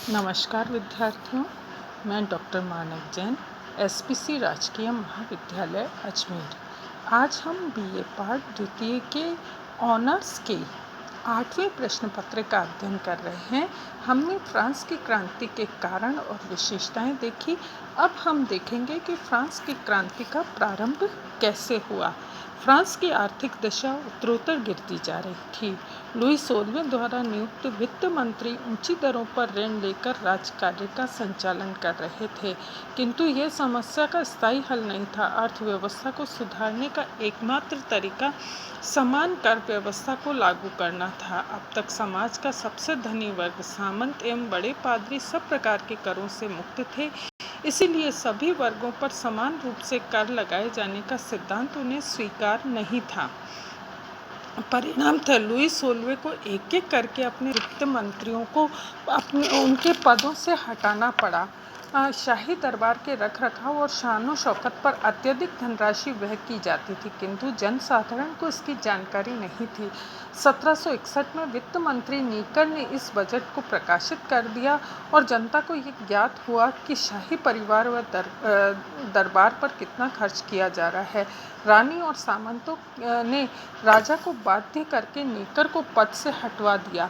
नमस्कार विद्यार्थियों, मैं डॉक्टर मानव जैन, एसपीसी राजकीय महाविद्यालय अजमेर। आज हम बीए पाठ द्वितीय के ऑनर्स के 8वें प्रश्न पत्र का अध्ययन कर रहे हैं। हमने फ्रांस की क्रांति के कारण और विशेषताएं देखी। अब हम देखेंगे कि फ्रांस की क्रांति का प्रारंभ कैसे हुआ। फ्रांस की आर्थिक दशा उत्तरोत्तर गिरती जा रही थी। लुई 16वें द्वारा नियुक्त वित्त मंत्री ऊंची दरों पर ऋण लेकर राजकार्य का संचालन कर रहे थे, किंतु यह समस्या का स्थायी हल नहीं था। अर्थव्यवस्था को सुधारने का एकमात्र तरीका समान कर व्यवस्था को लागू करना था। अब तक समाज का सबसे धनी वर्ग, सामंत एवं बड़े पादरी सब प्रकार के करों से मुक्त थे, इसीलिए सभी वर्गों पर समान रूप से कर लगाए जाने का सिद्धांत उन्हें स्वीकार नहीं था। परिणाम था लुई 16वें को एक एक करके अपने वित्त मंत्रियों को उनके पदों से हटाना पड़ा। शाही दरबार के रखरखाव और शानो शौकत पर अत्यधिक धनराशि व्यय की जाती थी, किंतु जनसाधारण को इसकी जानकारी नहीं थी। 1761 में वित्त मंत्री नीकर ने इस बजट को प्रकाशित कर दिया और जनता को ये ज्ञात हुआ कि शाही परिवार व दरबार पर कितना खर्च किया जा रहा है। रानी और सामंतों ने राजा को बाध्य करके नीकर को पद से हटवा दिया।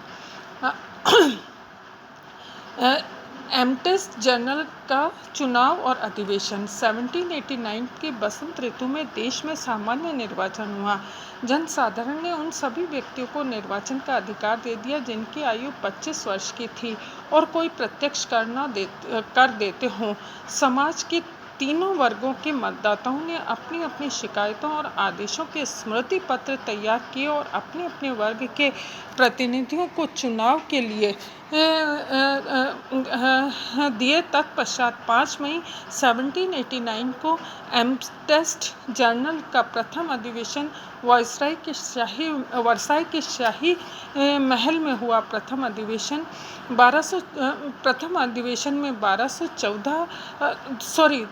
एमटेस जनरल का चुनाव और अधिवेशन 1789 के बसंत ऋतु में देश में सामान्य निर्वाचन हुआ। जनसाधारण ने उन सभी व्यक्तियों को निर्वाचन का अधिकार दे दिया जिनकी आयु 25 वर्ष की थी और कोई प्रत्यक्ष कर देते हों। समाज के तीनों वर्गों के मतदाताओं ने अपनी अपनी शिकायतों और आदेशों के स्मृति पत्र तैयार किए और अपने अपने वर्ग के प्रतिनिधियों को चुनाव के लिए दिए। तत्पश्चात 5 मई 1789 को एमटेस्ट जर्नल का प्रथम अधिवेशन वर्साई के शाही महल में हुआ। प्रथम अधिवेशन में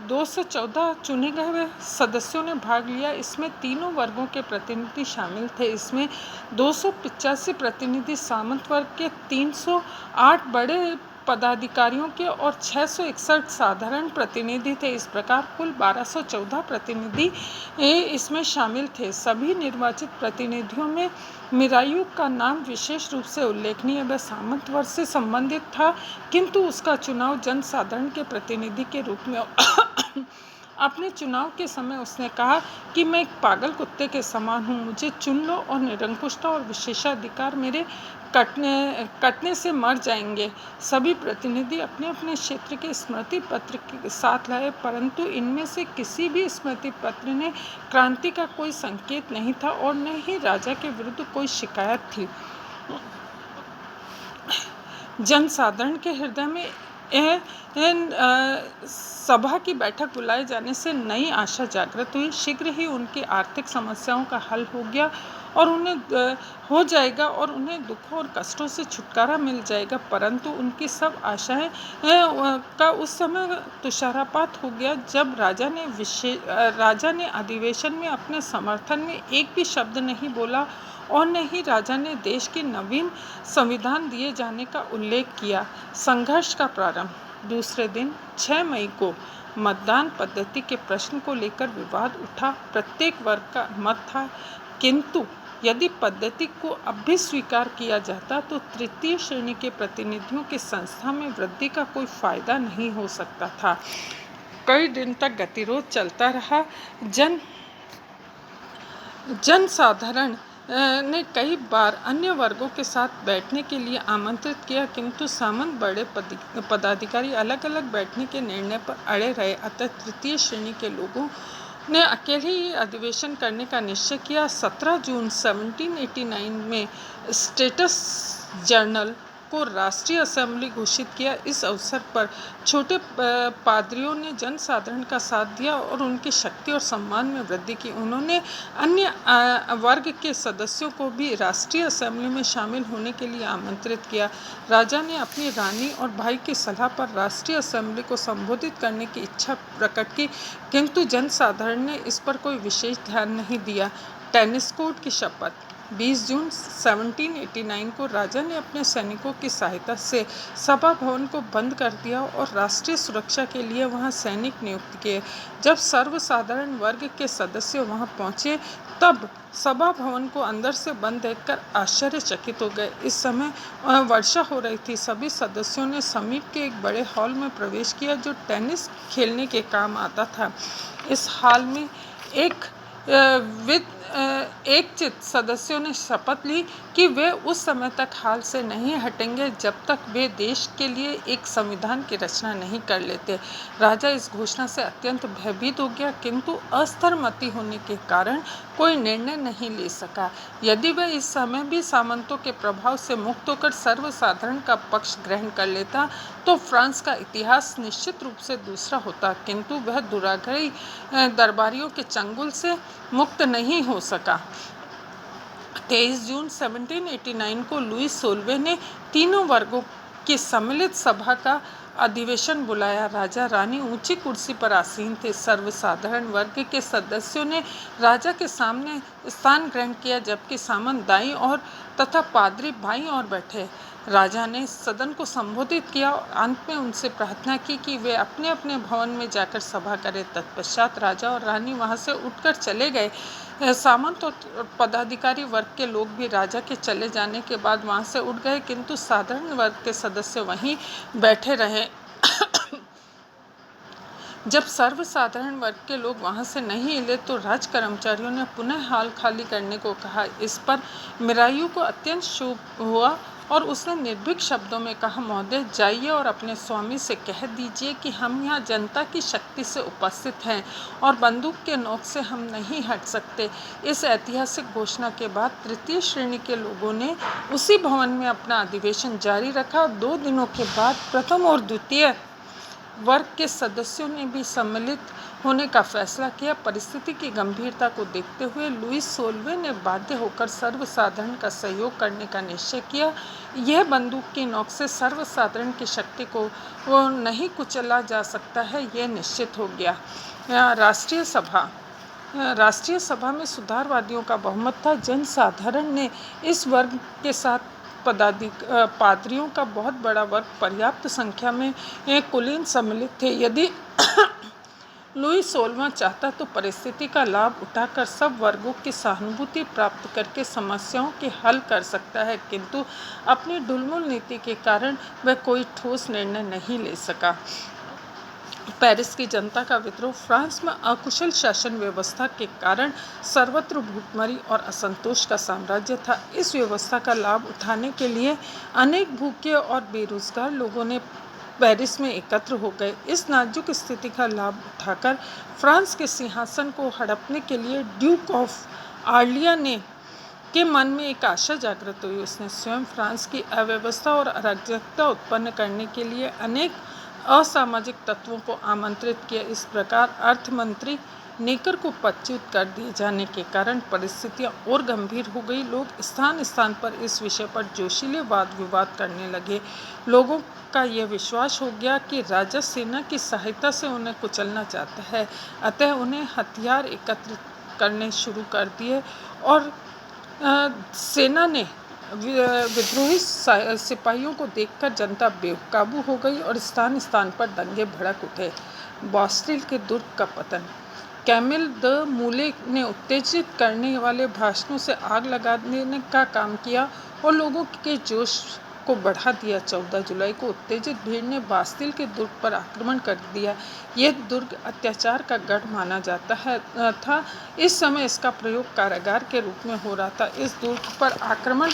214 चुने गए सदस्यों ने भाग लिया। इसमें तीनों वर्गों के प्रतिनिधि शामिल थे। इसमें 285 प्रतिनिधि सामंत वर्ग के, 308 बड़े पदाधिकारियों के और 661 साधारण प्रतिनिधि थे। इस प्रकार कुल 1214 प्रतिनिधि इसमें शामिल थे। सभी निर्वाचित प्रतिनिधियों में मिरायुक का नाम विशेष रूप से उल्लेखनीय। वह सामंत वर्ग से संबंधित था, किंतु उसका चुनाव जनसाधारण के प्रतिनिधि के रूप में अपने चुनाव के समय उसने कहा कि मैं एक पागल कुत्ते के समान हूँ, मुझे चुन लो और निरंकुशता और विशेषाधिकार मेरे कटने से मर जाएंगे। सभी प्रतिनिधि अपने अपने क्षेत्र के स्मृति पत्र के साथ लाए, परंतु इनमें से किसी भी स्मृति पत्र में क्रांति का कोई संकेत नहीं था और न ही राजा के विरुद्ध कोई शिकायत थी। जनसाधारण के हृदय में सभा की बैठक बुलाए जाने से नई आशा जागृत हुई। शीघ्र ही उनकी आर्थिक समस्याओं का हल हो जाएगा और उन्हें दुखों और कष्टों से छुटकारा मिल जाएगा, परंतु उनकी सब आशाएं का उस समय तुषारपात हो गया जब राजा ने अधिवेशन में अपने समर्थन में एक भी शब्द नहीं बोला और न ही राजा ने देश के नवीन संविधान दिए जाने का उल्लेख किया। संघर्ष का प्रारंभ दूसरे दिन 6 मई को मतदान पद्धति के प्रश्न को लेकर विवाद उठा। प्रत्येक वर्ग का मत था, किंतु यदि पद्धति को अब भी स्वीकार किया जाता तो तृतीय श्रेणी के प्रतिनिधियों की संस्था में वृद्धि का कोई फायदा नहीं हो सकता था। कई दिन तक गतिरोध चलता रहा। जनसाधारण ने कई बार अन्य वर्गों के साथ बैठने के लिए आमंत्रित किया, किंतु सामंत बड़े पदाधिकारी अलग अलग बैठने के निर्णय पर अड़े रहे। अतः तृतीय श्रेणी के लोगों ने अकेले ही अधिवेशन करने का निश्चय किया। 17 जून 1789 में स्टेटस जर्नल को राष्ट्रीय असेंबली घोषित किया। इस अवसर पर छोटे पादरियों ने जनसाधारण का साथ दिया और उनकी शक्ति और सम्मान में वृद्धि की। उन्होंने अन्य वर्ग के सदस्यों को भी राष्ट्रीय असेंबली में शामिल होने के लिए आमंत्रित किया। राजा ने अपनी रानी और भाई की सलाह पर राष्ट्रीय असेंबली को संबोधित करने की इच्छा प्रकट की, किंतु जनसाधारण ने इस पर कोई विशेष ध्यान नहीं दिया। टेनिस कोर्ट की शपथ 20 जून 1789 को राजा ने अपने सैनिकों की सहायता से सभा भवन को बंद कर दिया और राष्ट्रीय सुरक्षा के लिए वहां सैनिक नियुक्त किए। जब सर्वसाधारण वर्ग के सदस्य वहां पहुंचे तब सभा भवन को अंदर से बंद देखकर आश्चर्यचकित हो गए। इस समय वर्षा हो रही थी। सभी सदस्यों ने समीप के एक बड़े हॉल में प्रवेश किया जो टेनिस खेलने के काम आता था। इस हॉल में एकचित्त सदस्यों ने शपथ ली कि वे उस समय तक हाल से नहीं हटेंगे जब तक वे देश के लिए एक संविधान की रचना नहीं कर लेते। राजा इस घोषणा से अत्यंत भयभीत हो गया, किंतु अस्थिर मति होने के कारण कोई निर्णय नहीं ले सका। यदि वह इस समय भी सामंतों के प्रभाव से मुक्त होकर सर्वसाधारण का पक्ष ग्रहण कर लेता तो फ्रांस का इतिहास निश्चित रूप से दूसरा होता, किंतु वह दुराग्रही दरबारियों के चंगुल से मुक्त नहीं हो सका। 23 जून 1789 को लुईस सोलवे ने तीनों वर्गों की सम्मिलित सभा का अधिवेशन बुलाया। राजा रानी ऊंची कुर्सी पर आसीन थे। सर्वसाधारण वर्ग के सदस्यों ने राजा के सामने स्थान ग्रहण किया, जबकि सामंत दाईं ओर तथा पादरी बाईं ओर बैठे। राजा ने सदन को संबोधित किया और अंत में उनसे प्रार्थना की कि वे अपने अपने भवन में जाकर सभा करें। तत्पश्चात राजा और रानी वहां से उठकर चले गए। सामंत और पदाधिकारी वर्ग के लोग भी राजा के चले जाने के बाद वहां से उठ गए, किंतु साधारण वर्ग के सदस्य वहीं बैठे रहे। जब सर्वसाधारण वर्ग के लोग वहां से नहीं हिले तो राज कर्मचारियों ने पुनः हॉल खाली करने को कहा। इस पर मिरायू को अत्यंत क्षोभ हुआ और उसने निर्भीक शब्दों में कहा, महोदय जाइए और अपने स्वामी से कह दीजिए कि हम यहाँ जनता की शक्ति से उपस्थित हैं और बंदूक के नोक से हम नहीं हट सकते। इस ऐतिहासिक घोषणा के बाद तृतीय श्रेणी के लोगों ने उसी भवन में अपना अधिवेशन जारी रखा। 2 दिनों के बाद प्रथम और द्वितीय वर्ग के सदस्यों ने भी सम्मिलित होने का फैसला किया। परिस्थिति की गंभीरता को देखते हुए लुईस सोलवे ने बाध्य होकर सर्वसाधारण का सहयोग करने का निश्चय किया। यह बंदूक की नोक से सर्वसाधारण की शक्ति को नहीं कुचला जा सकता है, यह निश्चित हो गया। राष्ट्रीय सभा में सुधारवादियों का बहुमत था। जनसाधारण ने इस वर्ग के साथ पादरियों का बहुत बड़ा वर्ग पर्याप्त संख्या में कुलीन सम्मिलित थे। यदि लुईस 16वां चाहता तो परिस्थिति का लाभ उठाकर सब वर्गों की सहानुभूति प्राप्त करके समस्याओं के हल कर सकता है, किंतु अपनी ढुलमुल नीति के कारण वह कोई ठोस निर्णय नहीं ले सका। पेरिस की जनता का विद्रोह। फ्रांस में अकुशल शासन व्यवस्था के कारण सर्वत्र भूखमरी और असंतोष का साम्राज्य था। इस व्यवस्था का लाभ उठाने के लिए अनेक भूखे और बेरोजगार लोगों ने पेरिस में एकत्र हो गए। इस नाजुक स्थिति का लाभ उठाकर फ्रांस के सिंहासन को हड़पने के लिए ड्यूक ऑफ ऑर्लियन के मन में एक आशा जागृत हुई। उसने स्वयं फ्रांस की अव्यवस्था और अराजकता उत्पन्न करने के लिए अनेक असामाजिक तत्वों को आमंत्रित किया। इस प्रकार अर्थमंत्री नेकर को पदच्युत कर दिए जाने के कारण परिस्थितियां और गंभीर हो गई। लोग स्थान स्थान पर इस विषय पर जोशीले वाद विवाद करने लगे। लोगों का यह विश्वास हो गया कि राजा सेना की सहायता से उन्हें कुचलना चाहता है, अतः उन्हें हथियार एकत्रित करने शुरू कर दिए और सेना ने विद्रोही सिपाहियों को देखकर जनता बेकाबू हो गई और स्थान स्थान पर दंगे भड़क उठे। बास्टिल के दुर्ग का पतन। कैमिल द मूले ने उत्तेजित करने वाले भाषणों से आग लगा देने का काम किया और लोगों के जोश को बढ़ा दिया। 14 जुलाई को उत्तेजित भीड़ ने बास्टिल के दुर्ग पर आक्रमण कर दिया। यह दुर्ग अत्याचार का गढ़ माना जाता था। इस समय इसका प्रयोग कारागार के रूप में हो रहा था। इस दुर्ग पर आक्रमण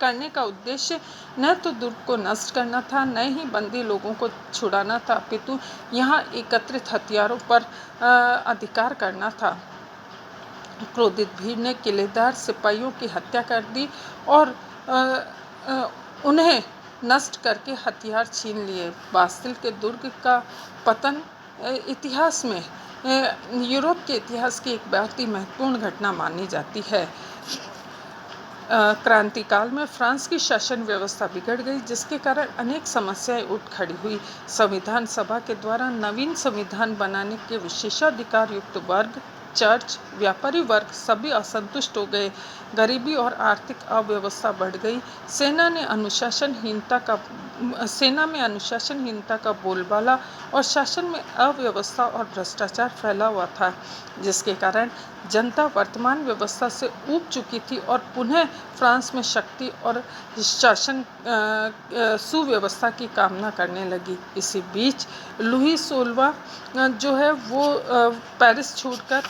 करने का उद्देश्य न तो दुर्ग को नष्ट करना था, न ही बंदी लोगों को छुड़ाना था, अपितु यहाँ एकत्रित हथियारों पर अधिकार करना था। क्रोधित भीड़ ने किलेदार सिपाहियों की हत्या कर दी और उन्हें नष्ट करके हथियार छीन लिए। बास्टिल के दुर्ग का पतन इतिहास में यूरोप के इतिहास की एक बहुत ही महत्वपूर्ण घटना मानी जाती है। क्रांतिकाल में फ्रांस की शासन व्यवस्था बिगड़ गई, जिसके कारण अनेक समस्याएं उठ खड़ी हुई। संविधान सभा के द्वारा नवीन संविधान बनाने के विशेषाधिकार युक्त वर्ग चर्च, व्यापारी वर्ग सभी असंतुष्ट हो गए। गरीबी और आर्थिक अव्यवस्था बढ़ गई। सेना में अनुशासनहीनता का बोलबाला और शासन में अव्यवस्था और भ्रष्टाचार फैला हुआ था, जिसके कारण जनता वर्तमान व्यवस्था से ऊब चुकी थी और पुनः फ्रांस में शक्ति और शासन सुव्यवस्था की कामना करने लगी। इसी बीच लुई 16वां जो है वो पेरिस छोड़कर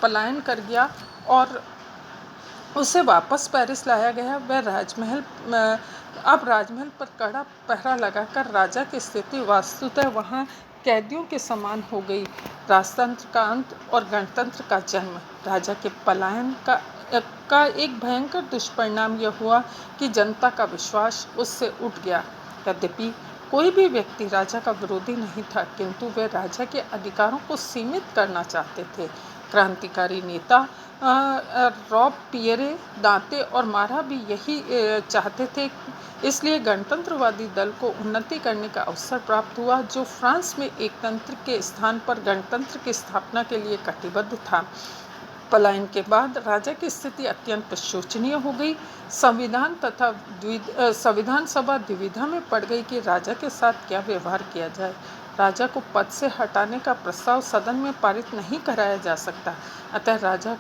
पलायन कर गया और उसे वापस पेरिस लाया गया। वह अब राजमहल पर कड़ा पहरा लगाकर राजा की स्थिति वास्तुतः वहाँ कैदियों के समान हो गई। राजतंत्र का अंत और गणतंत्र का जन्म। राजा के पलायन का एक भयंकर दुष्परिणाम यह हुआ कि जनता का विश्वास उससे उठ गया। यद्यपि कोई भी व्यक्ति राजा का विरोधी नहीं था, किंतु वे राजा के अधिकारों को सीमित करना चाहते थे। क्रांतिकारी नेता रॉबपियरे, दांते और मारा भी यही चाहते थे। इसलिए गणतंत्रवादी दल को उन्नति करने का अवसर प्राप्त हुआ, जो फ्रांस में एक तंत्र के स्थान पर गणतंत्र की स्थापना के लिए कटिबद्ध था। पलायन के बाद राजा की स्थिति अत्यंत शोचनीय हो गई। संविधान सभा द्विविधा में पड़ गई कि राजा के साथ क्या व्यवहार किया जाए। राजा को पद से हटाने का प्रस्ताव सदन में पारित नहीं कराया जा सकता, अतः राजा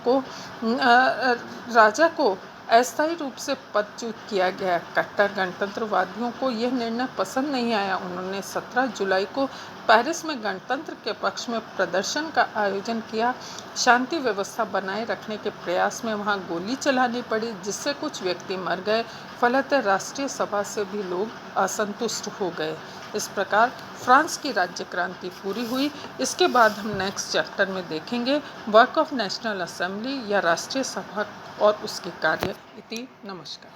को अस्थायी रूप से पदच्युत किया गया। कट्टर गणतंत्रवादियों को यह निर्णय पसंद नहीं आया। उन्होंने 17 जुलाई को पेरिस में गणतंत्र के पक्ष में प्रदर्शन का आयोजन किया। शांति व्यवस्था बनाए रखने के प्रयास में वहां गोली चलानी पड़ी, जिससे कुछ व्यक्ति मर गए। फलतः राष्ट्रीय सभा से भी लोग असंतुष्ट हो गए। इस प्रकार फ्रांस की राज्य क्रांति पूरी हुई। इसके बाद हम नेक्स्ट चैप्टर में देखेंगे वर्क ऑफ नेशनल असेंबली या राष्ट्रीय सभा और उसके कार्य। इति नमस्कार।